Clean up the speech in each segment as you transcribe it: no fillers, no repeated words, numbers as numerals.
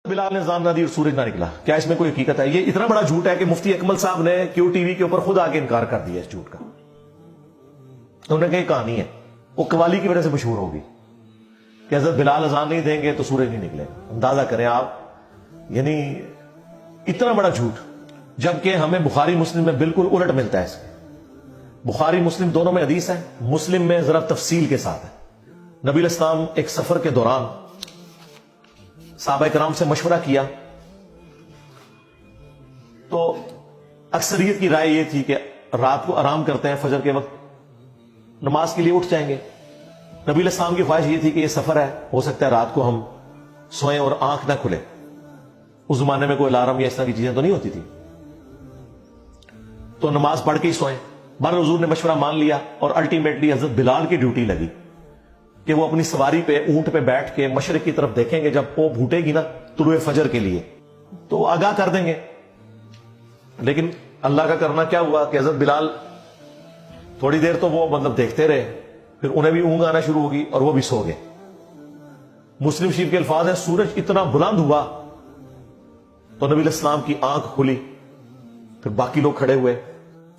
بلال نے اذان نہ دی اور سورج نہ نکلا، کیا اس میں کوئی حقیقت ہے؟ یہ اتنا بڑا جھوٹ ہے کہ مفتی اکمل صاحب نے کیو ٹی وی کے اوپر خود آ کے انکار کر دیا اس جھوٹ کا۔ انہوں نے کہا یہ کہانی ہے، وہ قوالی کی وجہ سے مشہور ہوگی کہ حضرت بلال اذان نہیں دیں گے تو سورج نہیں نکلے گا۔ اندازہ کریں آپ، یعنی اتنا بڑا جھوٹ، جبکہ ہمیں بخاری مسلم میں بالکل الٹ ملتا ہے اس کے۔ بخاری مسلم دونوں میں حدیث ہے، مسلم میں ذرا تفصیل کے ساتھ ہے۔ نبی علیہ السلام ایک سفر کے دوران صحابہ کرام سے مشورہ کیا تو اکثریت کی رائے یہ تھی کہ رات کو آرام کرتے ہیں، فجر کے وقت نماز کے لیے اٹھ جائیں گے۔ نبی علیہ السلام کی خواہش یہ تھی کہ یہ سفر ہے، ہو سکتا ہے رات کو ہم سوئیں اور آنکھ نہ کھلے۔ اس زمانے میں کوئی الارم یا اس طرح کی چیزیں تو نہیں ہوتی تھی، تو نماز پڑھ کے ہی سوئیں۔ بہرحال حضور نے مشورہ مان لیا اور الٹیمیٹلی حضرت بلال کی ڈیوٹی لگی کہ وہ اپنی سواری پہ، اونٹ پہ بیٹھ کے مشرق کی طرف دیکھیں گے، جب وہ بھوٹے گی نا طلوع فجر کے لیے تو آگاہ کر دیں گے۔ لیکن اللہ کا کرنا کیا ہوا کہ حضرت بلال تھوڑی دیر تو وہ دیکھتے رہے، پھر انہیں بھی اونگ آنا شروع ہوگی اور وہ بھی سو گئے۔ مسلم شریف کے الفاظ ہیں، سورج اتنا بلند ہوا تو نبی علیہ السلام کی آنکھ کھلی، پھر باقی لوگ کھڑے ہوئے۔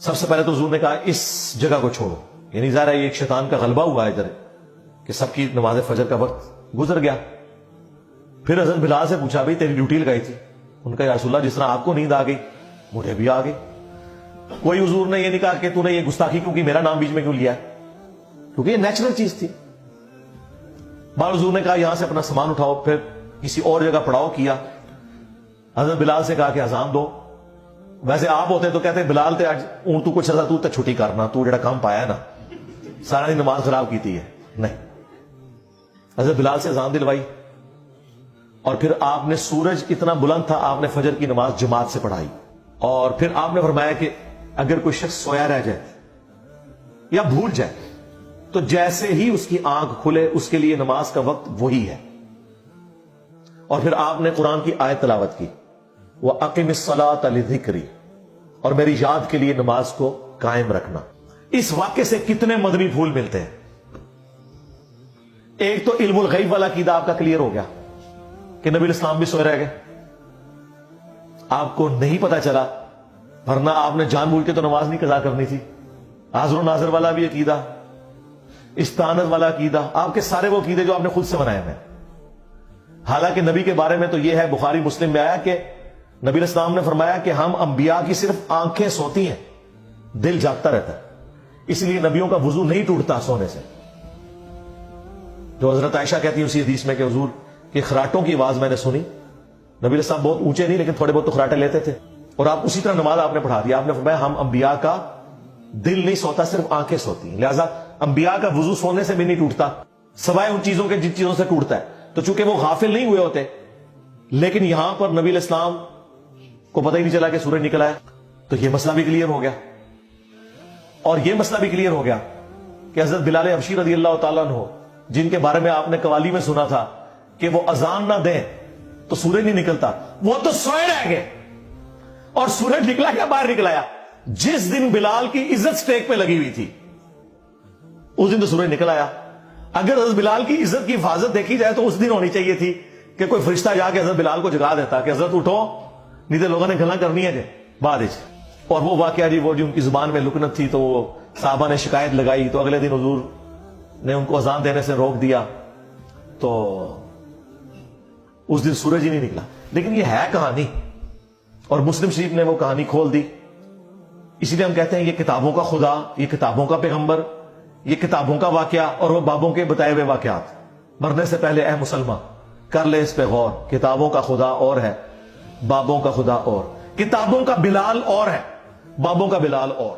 سب سے پہلے تو حضور نے کہا اس جگہ کو چھوڑو، یعنی ظاہر ہے یہ ایک شیطان کا غلبہ ہوا ہے ادھر کہ سب کی نماز فجر کا وقت گزر گیا۔ پھر حضرت بلال سے پوچھا بھائی تیری ڈیوٹی لگائی تھی؟ ان کا یا رسول اللہ جس طرح آپ کو نیند آ گئی مجھے بھی آ گئی۔ کوئی حضور نے یہ نہیں کہا کہ تو نے یہ گستاخی کیوں کی، میرا نام بیچ میں کیوں لیا، کیونکہ یہ نیچرل چیز تھی۔ بار حضور نے کہا یہاں سے اپنا سامان اٹھاؤ، پھر کسی اور جگہ پڑاؤ کیا۔ حضرت بلال سے کہا کہ اذان دو۔ ویسے آپ ہوتے تو کہتے بلال تے آج اون تو کچھ تو تے چھٹی کرنا، تو جڑا کام پایا نا سارا دن نماز خراب کیتی ہے۔ نہیں، حضرت بلال سے اذان دلوائی اور پھر آپ نے، سورج اتنا بلند تھا، آپ نے فجر کی نماز جماعت سے پڑھائی۔ اور پھر آپ نے فرمایا کہ اگر کوئی شخص سویا رہ جائے یا بھول جائے تو جیسے ہی اس کی آنکھ کھلے اس کے لیے نماز کا وقت وہی ہے۔ اور پھر آپ نے قرآن کی آیت تلاوت کی، وَأَقِمِ الصَّلَاةَ لِذِكْرِي، اور میری یاد کے لیے نماز کو قائم رکھنا۔ اس واقعے سے کتنے مدنی پھول ملتے ہیں۔ ایک تو علم الغیب والا عقیدہ آپ کا کلیئر ہو گیا کہ نبی الاسلام بھی سوئے رہ گئے، آپ کو نہیں پتا چلا، ورنہ آپ نے جان بوجھ کے تو نماز نہیں قضا کرنی تھی۔ حاضر و ناظر والا بھی عقیدہ، استعانت والا عقیدہ، آپ کے سارے وہ عقیدے جو آپ نے خود سے بنائے ہیں۔ حالانکہ نبی کے بارے میں تو یہ ہے، بخاری مسلم میں آیا کہ نبی علیہ السلام نے فرمایا کہ ہم انبیاء کی صرف آنکھیں سوتی ہیں، دل جاگتا رہتا ہے، اس لیے نبیوں کا وضو نہیں ٹوٹتا سونے سے۔ جو حضرت عائشہ کہتی ہے اسی حدیث میں کہ حضور کے خراٹوں کی آواز میں نے سنی۔ نبی علیہ السلام بہت اونچے نہیں لیکن تھوڑے بہت تو خراٹے لیتے تھے، اور آپ اسی طرح نماز آپ نے پڑھا دیا۔ آپ نے فرمایا ہم انبیاء کا دل نہیں سوتا، صرف آنکھیں سوتی ہیں، لہذا انبیاء کا وضو سونے سے بھی نہیں ٹوٹتا، سوائے ان چیزوں کے جن چیزوں سے ٹوٹتا ہے۔ تو چونکہ وہ غافل نہیں ہوئے ہوتے، لیکن یہاں پر نبی علیہ السلام کو پتہ ہی نہیں چلا کہ سورج نکلا ہے، تو یہ مسئلہ بھی کلیئر ہو گیا۔ اور یہ مسئلہ بھی کلیئر ہو گیا کہ حضرت بلال حبشی رضی اللہ تعالیٰ عنہ، جن کے بارے میں آپ نے قوالی میں سنا تھا کہ وہ اذان نہ دیں تو سورج نہیں نکلتا، وہ تو سوئے رہ گئے، اور سورج نکلا کیا؟ باہر نکلایا۔ جس دن بلال کی عزت سٹیک پہ لگی ہوئی تھی اس دن تو سورج نکل آیا۔ اگر حضرت بلال کی عزت کی حفاظت دیکھی جائے تو اس دن ہونی چاہیے تھی کہ کوئی فرشتہ جا کے حضرت بلال کو جگا دیتا کہ حضرت اٹھو، نہیں تو لوگوں نے گلا کرنی ہے بعد۔ اور وہ واقعہ جی، وہ جو ان کی زبان میں لکنت تھی تو وہ صحابہ نے شکایت لگائی، تو اگلے دن حضور نے ان کو اذان دینے سے روک دیا، تو اس دن سورج ہی نہیں نکلا۔ لیکن یہ ہے کہانی، اور مسلم شریف نے وہ کہانی کھول دی۔ اسی لیے ہم کہتے ہیں یہ کتابوں کا خدا، یہ کتابوں کا پیغمبر، یہ کتابوں کا واقعہ، اور وہ بابوں کے بتائے ہوئے واقعات۔ مرنے سے پہلے اے مسلمان کر لے اس پہ غور، کتابوں کا خدا اور ہے، بابوں کا خدا اور، کتابوں کا بلال اور ہے، بابوں کا بلال اور۔